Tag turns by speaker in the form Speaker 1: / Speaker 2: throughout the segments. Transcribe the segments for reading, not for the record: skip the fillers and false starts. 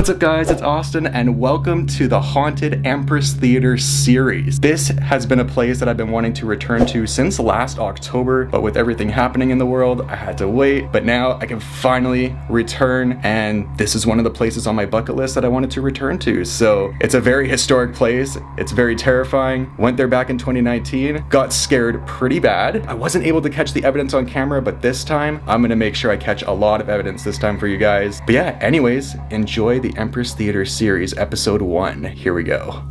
Speaker 1: What's up guys, it's Austin and welcome to the Haunted Empress Theatre series. This has been a place that I've been wanting to return to since last October, but with everything happening in the world, I had to wait. But now I can finally return, and this is one of the places on my bucket list that I wanted to return to. So it's a very historic place, it's very terrifying. Went there back in 2019, got scared pretty bad. I wasn't able to catch the evidence on camera, but this time I'm gonna make sure I catch a lot of evidence this time for you guys. But yeah, anyways, enjoy the Empress Theatre series, episode 1. Here we go.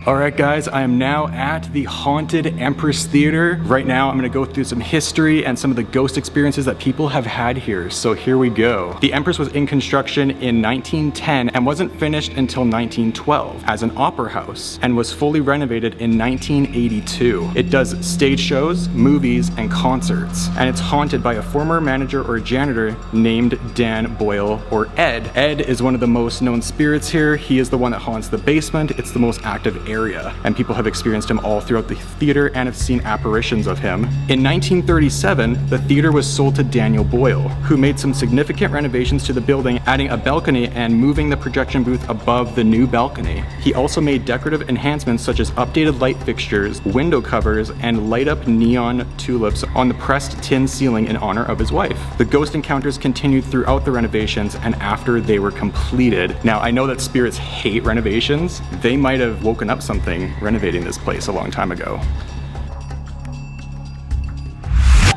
Speaker 1: Alright guys, I am now at the Haunted Empress Theatre. Right now I'm going to go through some history and some of the ghost experiences that people have had here, so here we go. The Empress was in construction in 1910 and wasn't finished until 1912 as an opera house, and was fully renovated in 1982. It does stage shows, movies, and concerts, and it's haunted by a former manager or janitor named Dan Boyle, or Ed. Ed is one of the most known spirits here. He is the one that haunts the basement. It's the most active area, and people have experienced him all throughout the theater and have seen apparitions of him. In 1937, the theater was sold to Daniel Boyle, who made some significant renovations to the building, adding a balcony and moving the projection booth above the new balcony. He also made decorative enhancements such as updated light fixtures, window covers, and light-up neon tulips on the pressed tin ceiling in honor of his wife. The ghost encounters continued throughout the renovations and after they were completed. Now, I know that spirits hate renovations. They might have woken up something renovating this place a long time ago.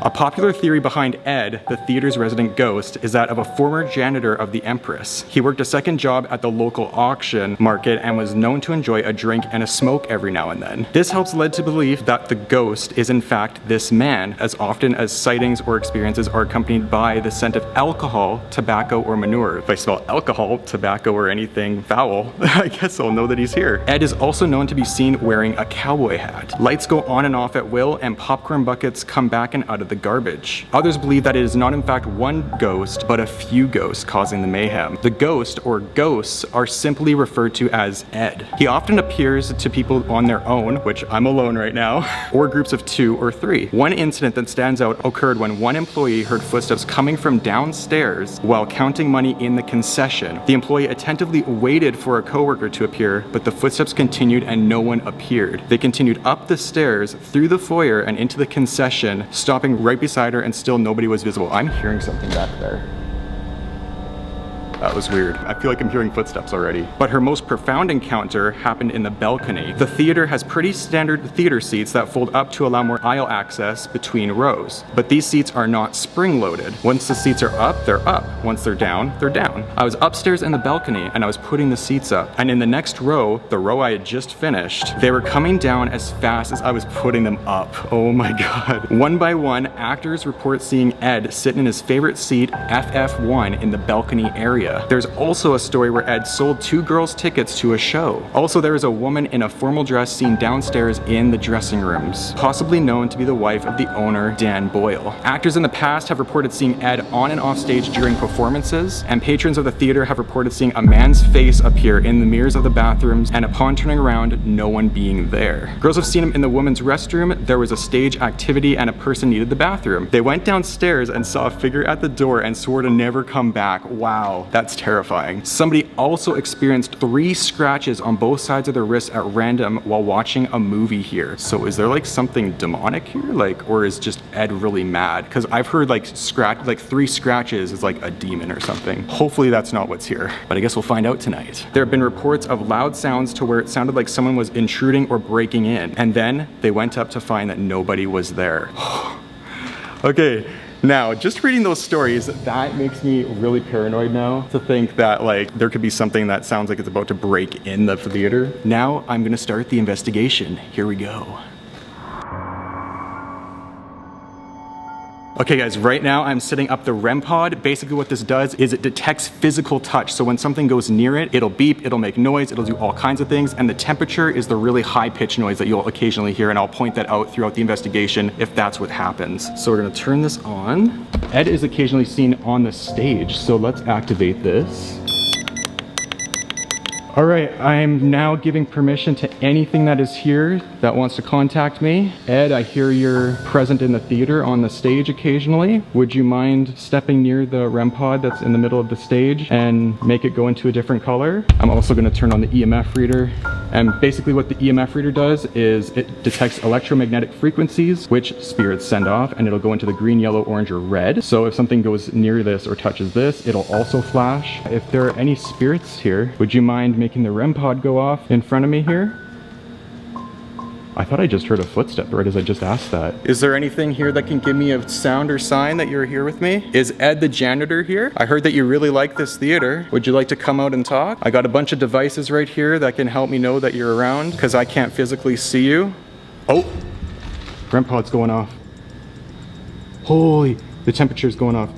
Speaker 1: A popular theory behind Ed, the theater's resident ghost, is that of a former janitor of the Empress. He worked a second job at the local auction market and was known to enjoy a drink and a smoke every now and then. This helps lead to belief that the ghost is in fact this man, as often as sightings or experiences are accompanied by the scent of alcohol, tobacco, or manure. If I smell alcohol, tobacco, or anything foul, I guess I'll know that he's here. Ed is also known to be seen wearing a cowboy hat. Lights go on and off at will, and popcorn buckets come back and out of the garbage. Others believe that it is not in fact one ghost, but a few ghosts causing the mayhem. The ghost, or ghosts, are simply referred to as Ed. He often appears to people on their own, which I'm alone right now, or groups of 2 or 3. One incident that stands out occurred when one employee heard footsteps coming from downstairs while counting money in the concession. The employee attentively waited for a coworker to appear, but the footsteps continued and no one appeared. They continued up the stairs, through the foyer, and into the concession, stopping right beside her, and still nobody was visible. I'm hearing something back there. That was weird. I feel like I'm hearing footsteps already. But her most profound encounter happened in the balcony. The theater has pretty standard theater seats that fold up to allow more aisle access between rows. But these seats are not spring-loaded. Once the seats are up, they're up. Once they're down, they're down. I was upstairs in the balcony and I was putting the seats up. And in the next row, the row I had just finished, they were coming down as fast as I was putting them up. Oh my God. One by one, actors report seeing Ed sitting in his favorite seat, FF1, in the balcony area. There's also a story where Ed sold 2 girls tickets to a show. Also, there is a woman in a formal dress seen downstairs in the dressing rooms, possibly known to be the wife of the owner, Dan Boyle. Actors in the past have reported seeing Ed on and off stage during performances, and patrons of the theater have reported seeing a man's face appear in the mirrors of the bathrooms, and upon turning around, no one being there. Girls have seen him in the women's restroom. There was a stage activity and a person needed the bathroom. They went downstairs and saw a figure at the door and swore to never come back. Wow. That's terrifying. Somebody also experienced 3 scratches on both sides of their wrists at random while watching a movie here. So is there like something demonic here? Like, or is just Ed really mad? Because I've heard like 3 scratches is like a demon or something. Hopefully that's not what's here, but I guess we'll find out tonight. There have been reports of loud sounds to where it sounded like someone was intruding or breaking in, and then they went up to find that nobody was there. Okay. Now, just reading those stories, that makes me really paranoid now to think that like there could be something that sounds like it's about to break in the theater. Now, I'm gonna start the investigation. Here we go. Okay guys, right now I'm setting up the REM pod. Basically what this does is it detects physical touch. So when something goes near it, it'll beep, it'll make noise, it'll do all kinds of things. And the temperature is the really high pitched noise that you'll occasionally hear. And I'll point that out throughout the investigation if that's what happens. So we're gonna turn this on. Ed is occasionally seen on the stage. So let's activate this. All right, I'm now giving permission to anything that is here that wants to contact me. Ed, I hear you're present in the theater on the stage occasionally. Would you mind stepping near the REM pod that's in the middle of the stage and make it go into a different color? I'm also gonna turn on the EMF reader. And basically what the EMF reader does is it detects electromagnetic frequencies, which spirits send off, and it'll go into the green, yellow, orange, or red. So if something goes near this or touches this, it'll also flash. If there are any spirits here, would you mind making the REM pod go off in front of me here? I thought I just heard a footstep right as I just asked that. Is there anything here that can give me a sound or sign that you're here with me? Is Ed the janitor here? I heard that you really like this theater. Would you like to come out and talk? I got a bunch of devices right here that can help me know that you're around because I can't physically see you. Oh, REM pod's going off. Holy, the temperature's going off.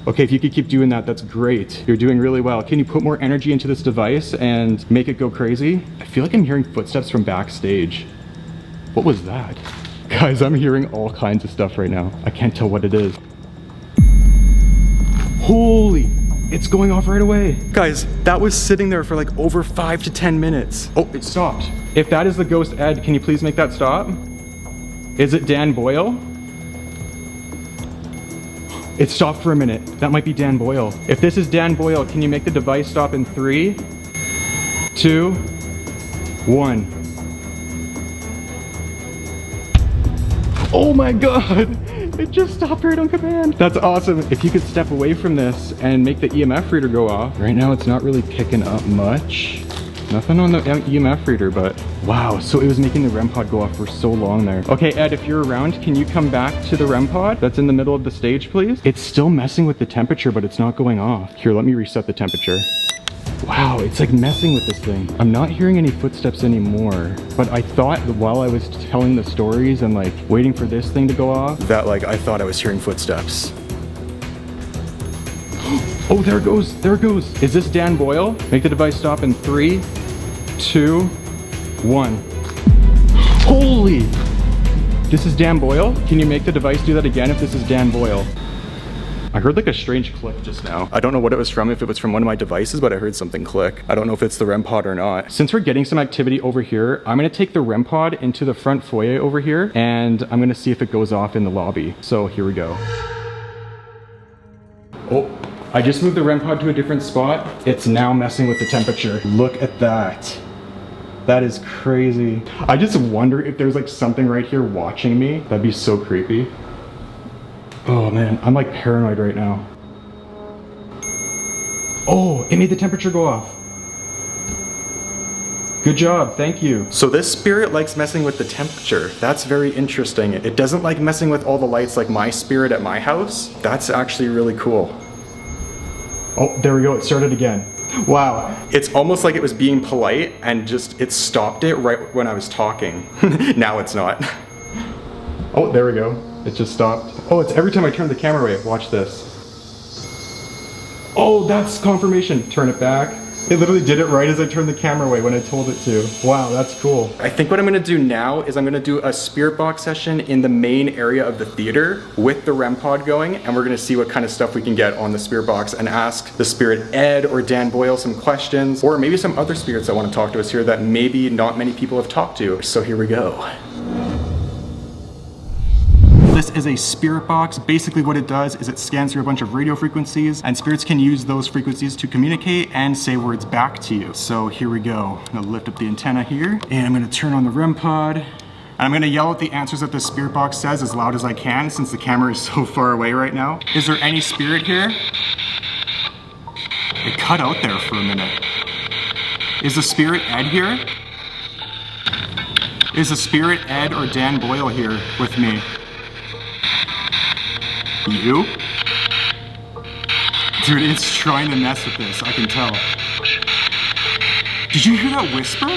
Speaker 1: Okay, if you could keep doing that, that's great. You're doing really well. Can you put more energy into this device and make it go crazy? I feel like I'm hearing footsteps from backstage. What was that? Guys, I'm hearing all kinds of stuff right now. I can't tell what it is. Holy, it's going off right away. Guys, that was sitting there for like over 5 to 10 minutes. Oh, it stopped. If that is the ghost Ed, can you please make that stop? Is it Dan Boyle? It stopped for a minute. That might be Dan Boyle. If this is Dan Boyle, can you make the device stop in 3, 2, 1. Oh my god! It just stopped right on command. That's awesome. If you could step away from this and make the EMF reader go off. Right now it's not really picking up much. Nothing on the EMF reader, but wow, so it was making the REM pod go off for so long there. Okay, Ed, if you're around, can you come back to the REM pod that's in the middle of the stage, please? It's still messing with the temperature, but it's not going off. Here, let me reset the temperature. Wow, it's like messing with this thing. I'm not hearing any footsteps anymore, but I thought while I was telling the stories and like waiting for this thing to go off, that like I thought I was hearing footsteps. Oh, there it goes, there it goes. Is this Dan Boyle? Make the device stop in 3, 2, 1. Holy! This is Dan Boyle? Can you make the device do that again if this is Dan Boyle? I heard like a strange click just now. I don't know what it was from, if it was from one of my devices, but I heard something click. I don't know if it's the REM pod or not. Since we're getting some activity over here, I'm gonna take the REM pod into the front foyer over here, and I'm gonna see if it goes off in the lobby. So here we go. Oh, I just moved the REM pod to a different spot. It's now messing with the temperature. Look at that. That is crazy. I just wonder if there's like something right here watching me. That'd be so creepy. Oh man, I'm like paranoid right now. Oh, it made the temperature go off. Good job, thank you. So this spirit likes messing with the temperature. That's very interesting. It doesn't like messing with all the lights like my spirit at my house. That's actually really cool. Oh, there we go, it started again. Wow, it's almost like it was being polite and just, it stopped it right when I was talking. Now it's not. Oh, there we go. It just stopped. Oh, it's every time I turn the camera away. Watch this. Oh, that's confirmation. Turn it back. It literally did it right as I turned the camera away when I told it to. Wow, that's cool. I think what I'm gonna do now is I'm gonna do a spirit box session in the main area of the theater with the REM pod going, and we're gonna see what kind of stuff we can get on the spirit box and ask the spirit Ed or Dan Boyle some questions, or maybe some other spirits that wanna talk to us here that maybe not many people have talked to. So here we go. This is a spirit box. Basically what it does is it scans through a bunch of radio frequencies, and spirits can use those frequencies to communicate and say words back to you. So here we go. I'm gonna lift up the antenna here, and I'm gonna turn on the REM pod. And I'm gonna yell out the answers that the spirit box says as loud as I can since the camera is so far away right now. Is there any spirit here? It cut out there for a minute. Is the spirit Ed here? Is the spirit Ed or Dan Boyle here with me? You? Dude, it's trying to mess with this, I can tell. Did you hear that whisper?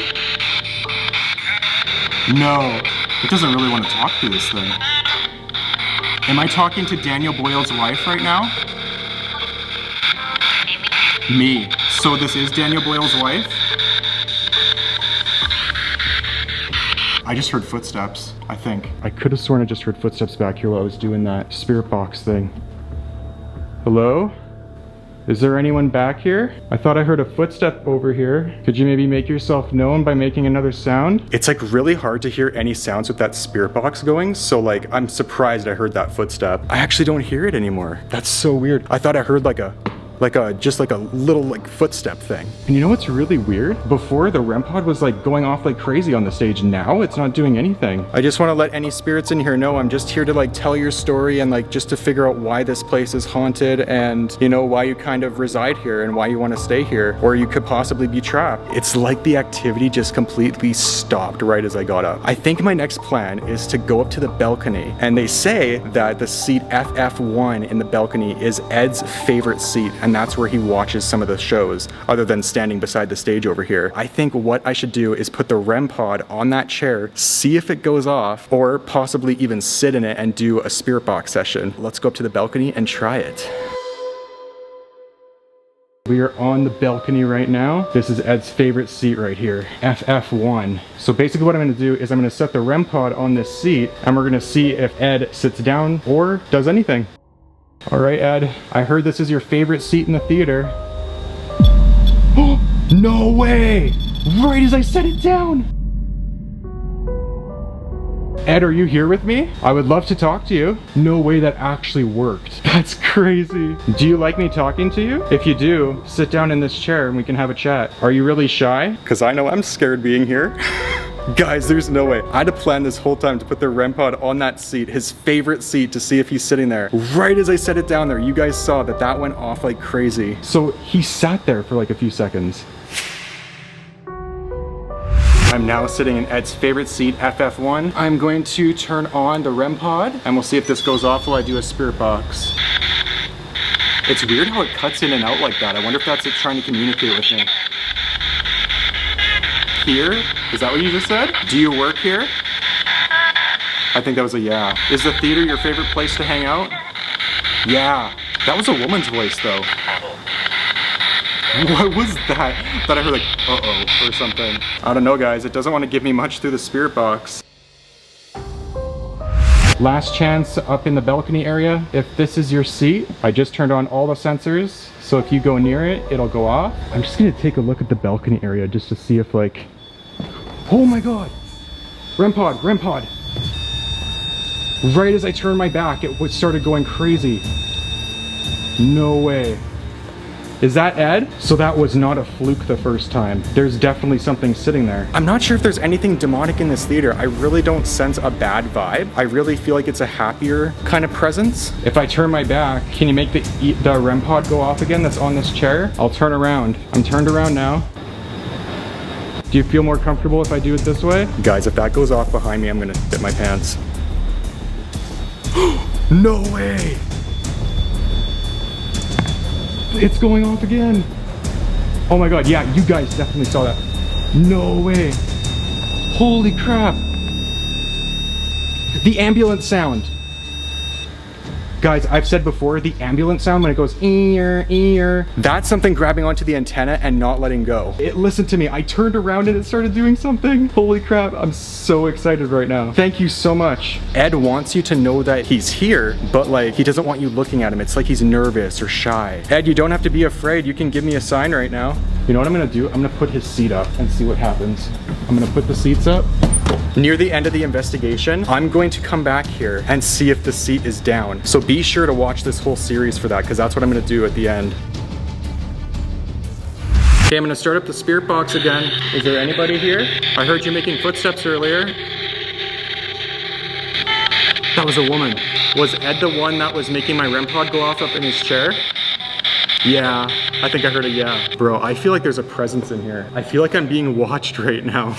Speaker 1: No, it doesn't really want to talk to this thing. Am I talking to Daniel Boyle's wife right now? Me. So this is Daniel Boyle's wife? I just heard footsteps, I think. I could have sworn I just heard footsteps back here while I was doing that spirit box thing. Hello? Is there anyone back here? I thought I heard a footstep over here. Could you maybe make yourself known by making another sound? It's like really hard to hear any sounds with that spirit box going, so like I'm surprised I heard that footstep. I actually don't hear it anymore. That's so weird. I thought I heard just like a little like footstep thing. And you know what's really weird? Before the REM pod was like going off like crazy on the stage. Now it's not doing anything. I just want to let any spirits in here know I'm just here to like tell your story and like just to figure out why this place is haunted and you know why you kind of reside here and why you want to stay here, or you could possibly be trapped. It's like the activity just completely stopped right as I got up. I think my next plan is to go up to the balcony, and they say that the seat FF1 in the balcony is Ed's favorite seat, and that's where he watches some of the shows other than standing beside the stage over here. I think what I should do is put the REM pod on that chair, see if it goes off, or possibly even sit in it and do a spirit box session. Let's go up to the balcony and try it. We are on the balcony right now. This is Ed's favorite seat right here, FF1. So basically what I'm gonna do is I'm gonna set the REM pod on this seat and we're gonna see if Ed sits down or does anything. All right, Ed, I heard this is your favorite seat in the theater. Oh, no way! Right as I set it down! Ed, are you here with me? I would love to talk to you. No way that actually worked. That's crazy. Do you like me talking to you? If you do, sit down in this chair and we can have a chat. Are you really shy? Because I know I'm scared being here. Guys, there's no way. I had to plan this whole time to put the REM pod on that seat, his favorite seat, to see if he's sitting there. Right as I set it down there, you guys saw that that went off like crazy. So he sat there for like a few seconds. I'm now sitting in Ed's favorite seat, FF1. I'm going to turn on the REM pod and we'll see if this goes off while I do a spirit box. It's weird how it cuts in and out like that. I wonder if that's it trying to communicate with me. Here? Is that what you just said? Do you work here? I think that was a yeah. Is the theater your favorite place to hang out? Yeah. That was a woman's voice though. What was that? Thought I heard like, uh-oh, or something. I don't know, guys. It doesn't want to give me much through the spirit box. Last chance up in the balcony area. If this is your seat, I just turned on all the sensors. So if you go near it, it'll go off. I'm just gonna take a look at the balcony area just to see if like, oh my God, REM pod, REM pod. Right as I turned my back, it started going crazy. No way. Is that Ed? So that was not a fluke the first time. There's definitely something sitting there. I'm not sure if there's anything demonic in this theater. I really don't sense a bad vibe. I really feel like it's a happier kind of presence. If I turn my back, can you make the REM pod go off again that's on this chair? I'll turn around. I'm turned around now. Do you feel more comfortable if I do it this way? Guys, if that goes off behind me, I'm gonna shit my pants. No way! It's going off again. Oh my God, yeah, you guys definitely saw that. No way. Holy crap. The ambulance sound. Guys, I've said before, the ambulance sound when it goes ear, ear, that's something grabbing onto the antenna and not letting go. Listen to me, I turned around and it started doing something. Holy crap, I'm so excited right now. Thank you so much. Ed wants you to know that he's here, but like, he doesn't want you looking at him. It's like he's nervous or shy. Ed, you don't have to be afraid. You can give me a sign right now. You know what I'm gonna do? I'm gonna put his seat up and see what happens. I'm gonna put the seats up. Near the end of the investigation, I'm going to come back here and see if the seat is down. So be sure to watch this whole series for that, because that's what I'm gonna do at the end. Okay, I'm gonna start up the spirit box again. Is there anybody here? I heard you making footsteps earlier. That was a woman. Was Ed the one that was making my REM pod go off up in his chair? Yeah, I think I heard a yeah. Bro, I feel like there's a presence in here. I feel like I'm being watched right now.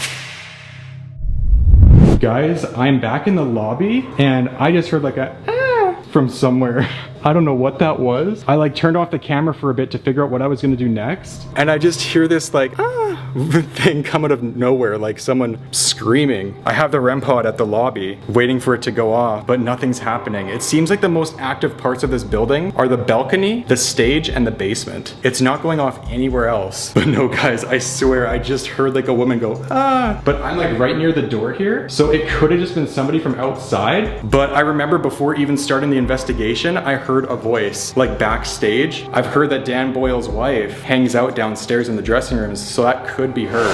Speaker 1: Guys, I'm back in the lobby and I just heard like a ah from somewhere. I don't know what that was. I like turned off the camera for a bit to figure out what I was gonna do next. And I just hear this like thing come out of nowhere, like someone screaming. I have the REM pod at the lobby waiting for it to go off, but nothing's happening. It seems like the most active parts of this building are the balcony, the stage, and the basement. It's not going off anywhere else. But no guys, I swear I just heard like a woman go ah. But I'm like right near the door here, so it could have just been somebody from outside. But I remember before even starting the investigation, I heard heard a voice like backstage. I've heard that Dan Boyle's wife hangs out downstairs in the dressing rooms, so that could be her.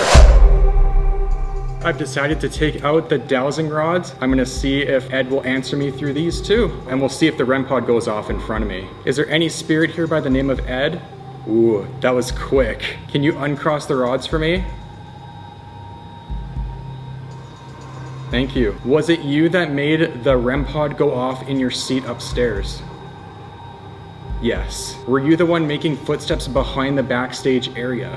Speaker 1: I've decided to take out the dowsing rods. I'm gonna see if Ed will answer me through these too, and we'll see if the REM pod goes off in front of me. Is there any spirit here by the name of Ed? Ooh, that was quick. Can you uncross the rods for me? Thank you. Was it you that made the REM pod go off in your seat upstairs? Yes. Were you the one making footsteps behind the backstage area?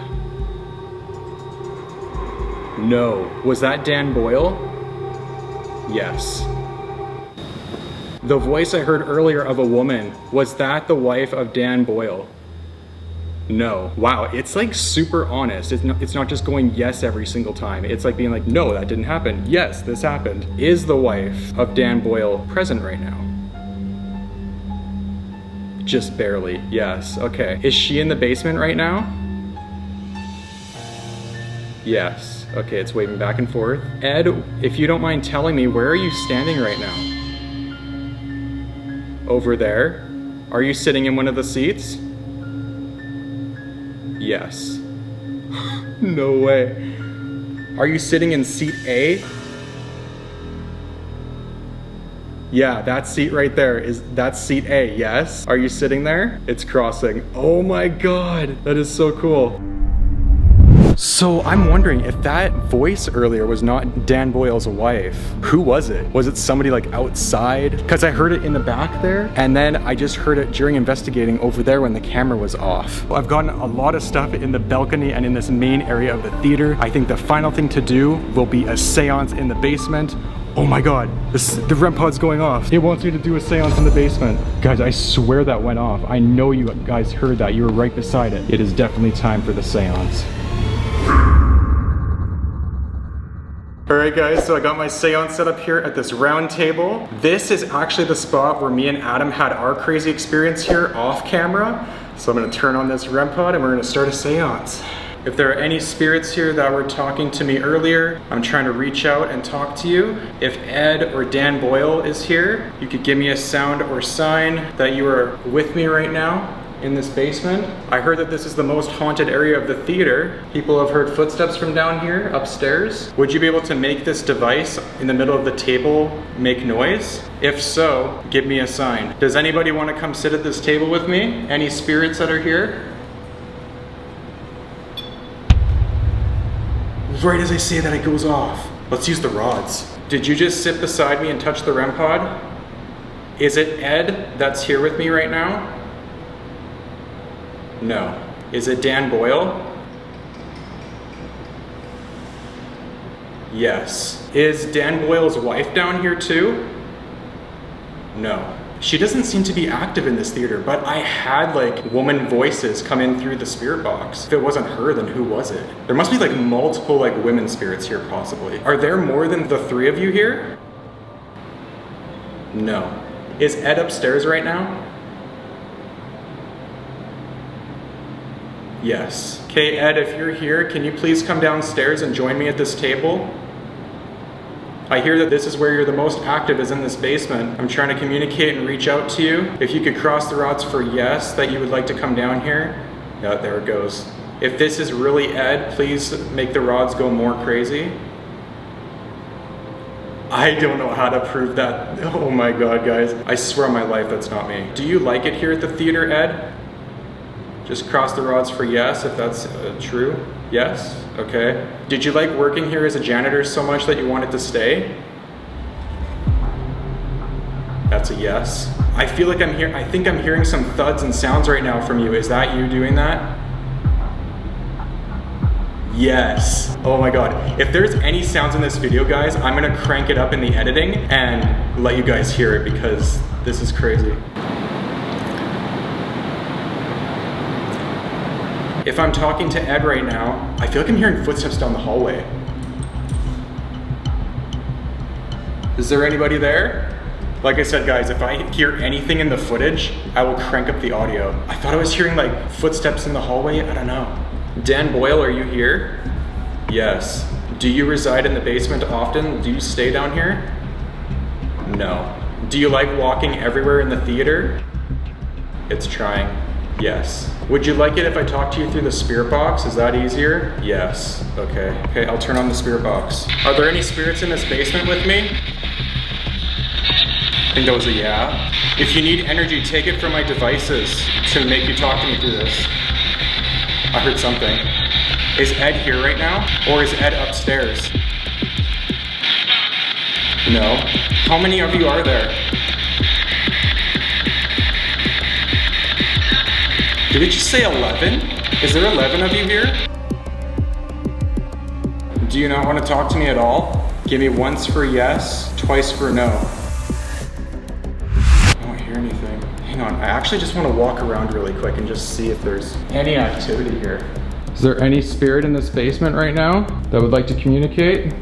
Speaker 1: No. Was that Dan Boyle? Yes. The voice I heard earlier of a woman, was that the wife of Dan Boyle? No. Wow, it's like super honest. It's not just going yes every single time. It's like being like, no, that didn't happen. Yes, this happened. Is the wife of Dan Boyle present right now? Just barely, yes, okay. Is she in the basement right now? Yes, okay, it's waving back and forth. Ed, if you don't mind telling me, where are you standing right now? Over there? Are you sitting in one of the seats? Yes. No way. Are you sitting in seat A? Yeah, that seat right there, that's seat A, yes? Are you sitting there? It's crossing. Oh my God, that is so cool. So I'm wondering if that voice earlier was not Dan Boyle's wife, who was it? Was it somebody like outside? Because I heard it in the back there, and then I just heard it during investigating over there when the camera was off. I've gotten a lot of stuff in the balcony and in this main area of the theater. I think the final thing to do will be a seance in the basement. Oh my God, the REM pod's going off. It wants me to do a seance in the basement. Guys, I swear that went off. I know you guys heard that. You were right beside it. It is definitely time for the seance. All right guys, so I got my seance set up here at this round table. This is actually the spot where me and Adam had our crazy experience here off camera. So I'm gonna turn on this REM pod and we're gonna start a seance. If there are any spirits here that were talking to me earlier, I'm trying to reach out and talk to you. If Ed or Dan Boyle is here, you could give me a sound or sign that you are with me right now in this basement. I heard that this is the most haunted area of the theater. People have heard footsteps from down here upstairs. Would you be able to make this device in the middle of the table make noise? If so, give me a sign. Does anybody want to come sit at this table with me? Any spirits that are here? Right as I say that, it goes off. Let's use the rods. Did you just sit beside me and touch the REM pod? Is it Ed that's here with me right now? No. Is it Dan Boyle? Yes. Is Dan Boyle's wife down here too? No. She doesn't seem to be active in this theater, but I had like woman voices come in through the spirit box. If it wasn't her, then who was it? There must be like multiple like women spirits here possibly. Are there more than the three of you here? No. Is Ed upstairs right now? Yes. Okay, Ed, if you're here, can you please come downstairs and join me at this table? I hear that this is where you're the most active, is in this basement. I'm trying to communicate and reach out to you. If you could cross the rods for yes, that you would like to come down here. Yeah, there it goes. If this is really Ed, please make the rods go more crazy. I don't know how to prove that. Oh my God, guys. I swear on my life, that's not me. Do you like it here at the theater, Ed? Just cross the rods for yes, if that's true. Yes? Okay. Did you like working here as a janitor so much that you wanted to stay? That's a yes. I feel like I think I'm hearing some thuds and sounds right now from you. Is that you doing that? Yes. Oh my God. If there's any sounds in this video, guys, I'm gonna crank it up in the editing and let you guys hear it because this is crazy. If I'm talking to Ed right now, I feel like I'm hearing footsteps down the hallway. Is there anybody there? Like I said, guys, if I hear anything in the footage, I will crank up the audio. I thought I was hearing like footsteps in the hallway. I don't know. Dan Boyle, are you here? Yes. Do you reside in the basement often? Do you stay down here? No. Do you like walking everywhere in the theater? It's trying. Yes. Would you like it if I talk to you through the spirit box? Is that easier? Yes. Okay. Okay, I'll turn on the spirit box. Are there any spirits in this basement with me? I think that was a yeah. If you need energy, take it from my devices to make you talk to me through this. I heard something. Is Ed here right now? Or is Ed upstairs? No. How many of you are there? Did it just say 11? Is there 11 of you here? Do you not want to talk to me at all? Give me once for yes, twice for no. I don't hear anything. Hang on, I actually just want to walk around really quick and just see if there's any activity here. Is there any spirit in this basement right now that would like to communicate?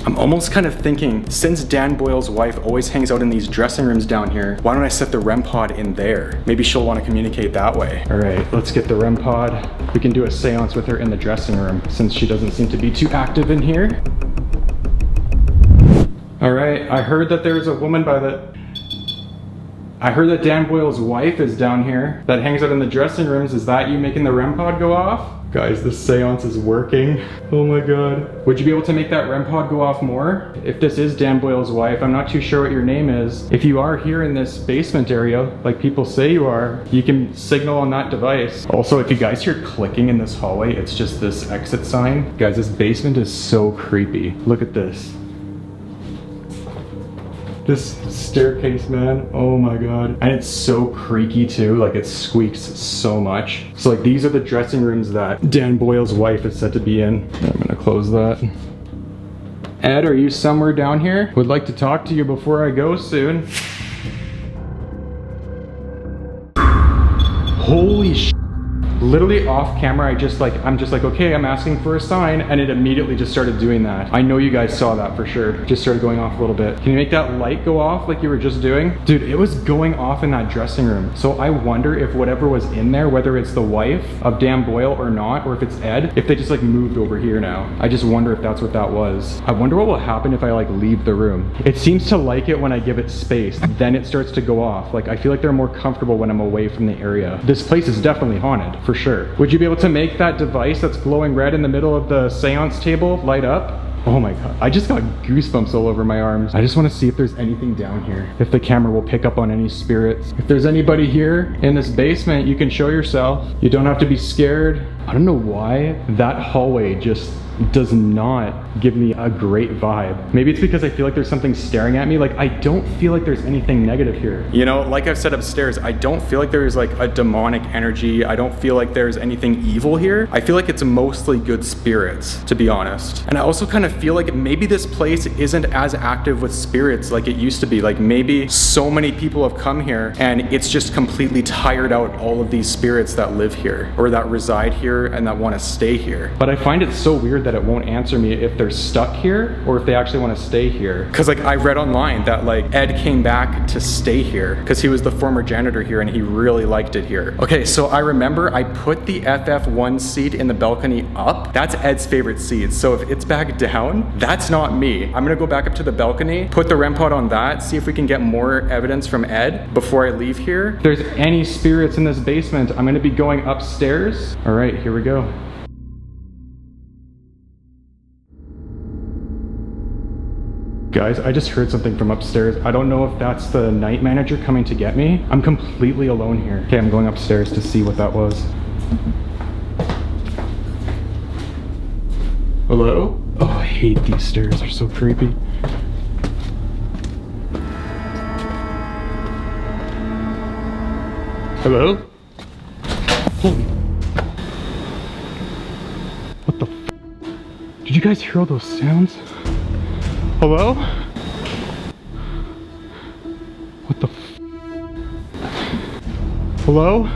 Speaker 1: I'm almost kind of thinking, since Dan Boyle's wife always hangs out in these dressing rooms down here, why don't I set the REM pod in there? Maybe she'll want to communicate that way. All right, let's get the REM pod. We can do a seance with her in the dressing room since she doesn't seem to be too active in here. All right, I heard that there's a woman I heard that Dan Boyle's wife is down here that hangs out in the dressing rooms. Is that you making the REM pod go off? Guys, this seance is working. Oh my God. Would you be able to make that REM pod go off more? If this is Dan Boyle's wife, I'm not too sure what your name is. If you are here in this basement area, like people say you are, you can signal on that device. Also, if you guys hear clicking in this hallway, it's just this exit sign. Guys, this basement is so creepy. Look at this. This staircase, man, oh my God. And it's so creaky too, like it squeaks so much. So like these are the dressing rooms that Dan Boyle's wife is said to be in. I'm gonna close that. Ed, are you somewhere down here? Would like to talk to you before I go soon. Holy sh**. Literally off camera, I'm just like, okay, I'm asking for a sign, and it immediately just started doing that. I know you guys saw that for sure. Just started going off a little bit. Can you make that light go off like you were just doing? Dude, it was going off in that dressing room. So I wonder if whatever was in there, whether it's the wife of Dan Boyle or not, or if it's Ed, if they just like moved over here now. I just wonder if that's what that was. I wonder what will happen if I like leave the room. It seems to like it when I give it space, then it starts to go off. Like I feel like they're more comfortable when I'm away from the area. This place is definitely haunted. For sure. Would you be able to make that device that's glowing red in the middle of the seance table light up? Oh my God, I just got goosebumps all over my arms. I just want to see if there's anything down here. If the camera will pick up on any spirits. If there's anybody here in this basement, you can show yourself. You don't have to be scared. I don't know why that hallway just does not give me a great vibe. Maybe it's because I feel like there's something staring at me. Like I don't feel like there's anything negative here. You know, like I've said upstairs, I don't feel like there's like a demonic energy. I don't feel like there's anything evil here. I feel like it's mostly good spirits, to be honest. And I also kind of feel like maybe this place isn't as active with spirits like it used to be. Like maybe so many people have come here and it's just completely tired out all of these spirits that live here or that reside here and that want to stay here. But I find it so weird that it won't answer me if they're stuck here or if they actually want to stay here. Because like I read online that like Ed came back to stay here because he was the former janitor here and he really liked it here. Okay, so I remember I put the FF1 seat in the balcony up. That's Ed's favorite seat. So if it's back down, that's not me. I'm gonna go back up to the balcony, put the REM pod on that, see if we can get more evidence from Ed before I leave here. If there's any spirits in this basement, I'm gonna be going upstairs. All right, here we go. Guys, I just heard something from upstairs. I don't know if that's the night manager coming to get me. I'm completely alone here. Okay, I'm going upstairs to see what that was. Hello? Oh, I hate these stairs. They're so creepy. Hello? Holy... What the f... Did you guys hear all those sounds? Hello? What the f... Hello?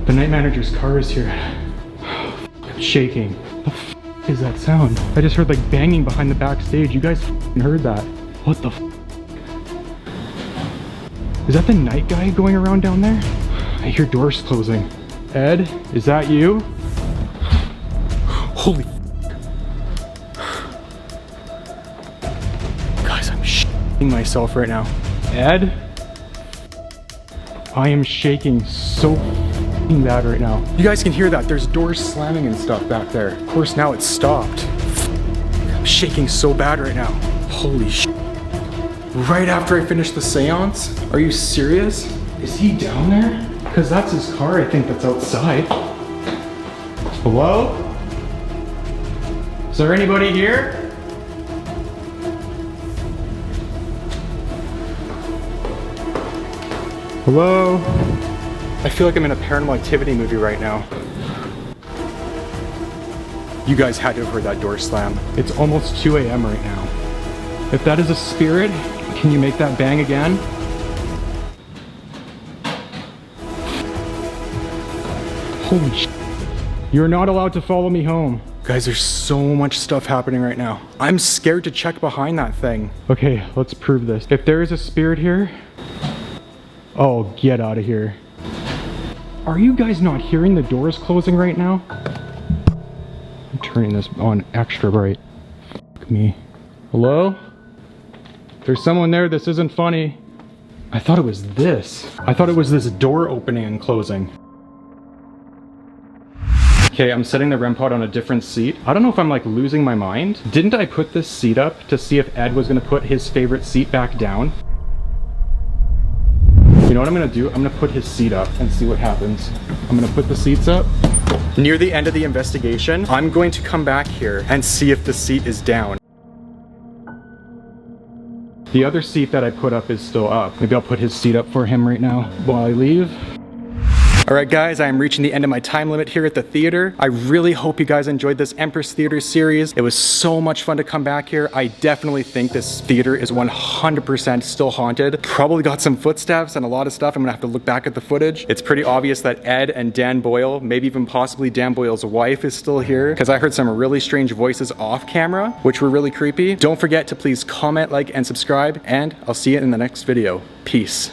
Speaker 1: The night manager's car is here. I'm shaking. What the f is that sound? I just heard like banging behind the backstage. You guys f***ing heard that. What the f... Is that the night guy going around down there? I hear doors closing. Ed, is that you? Holy f***. Guys, I'm myself right now. Ed? I am shaking so bad right now. You guys can hear that. There's doors slamming and stuff back there. Of course, now it's stopped. I'm shaking so bad right now. Holy sh! Right after I finished the seance? Are you serious? Is he down there? Because that's his car, I think, that's outside. Hello? Is there anybody here? Hello? I feel like I'm in a paranormal activity movie right now. You guys had to have heard that door slam. It's almost 2 a.m. right now. If that is a spirit, can you make that bang again? Holy sh! You're not allowed to follow me home. Guys, there's so much stuff happening right now. I'm scared to check behind that thing. Okay, let's prove this. If there is a spirit here, oh, get out of here. Are you guys not hearing the doors closing right now? I'm turning this on extra bright. Fuck me. Hello? There's someone there. This isn't funny. I thought it was this. I thought it was this door opening and closing. Okay, I'm setting the REM pod on a different seat. I don't know if I'm like losing my mind. Didn't I put this seat up to see if Ed was gonna put his favorite seat back down? You know what I'm gonna do? I'm gonna put his seat up and see what happens. I'm gonna put the seats up. Near the end of the investigation, I'm going to come back here and see if the seat is down. The other seat that I put up is still up. Maybe I'll put his seat up for him right now while I leave. Alright guys, I am reaching the end of my time limit here at the theater. I really hope you guys enjoyed this Empress Theatre series. It was so much fun to come back here. I definitely think this theater is 100% still haunted. Probably got some footsteps and a lot of stuff. I'm gonna have to look back at the footage. It's pretty obvious that Ed and Dan Boyle, maybe even possibly Dan Boyle's wife, is still here because I heard some really strange voices off camera, which were really creepy. Don't forget to please comment, like, and subscribe, and I'll see you in the next video. Peace.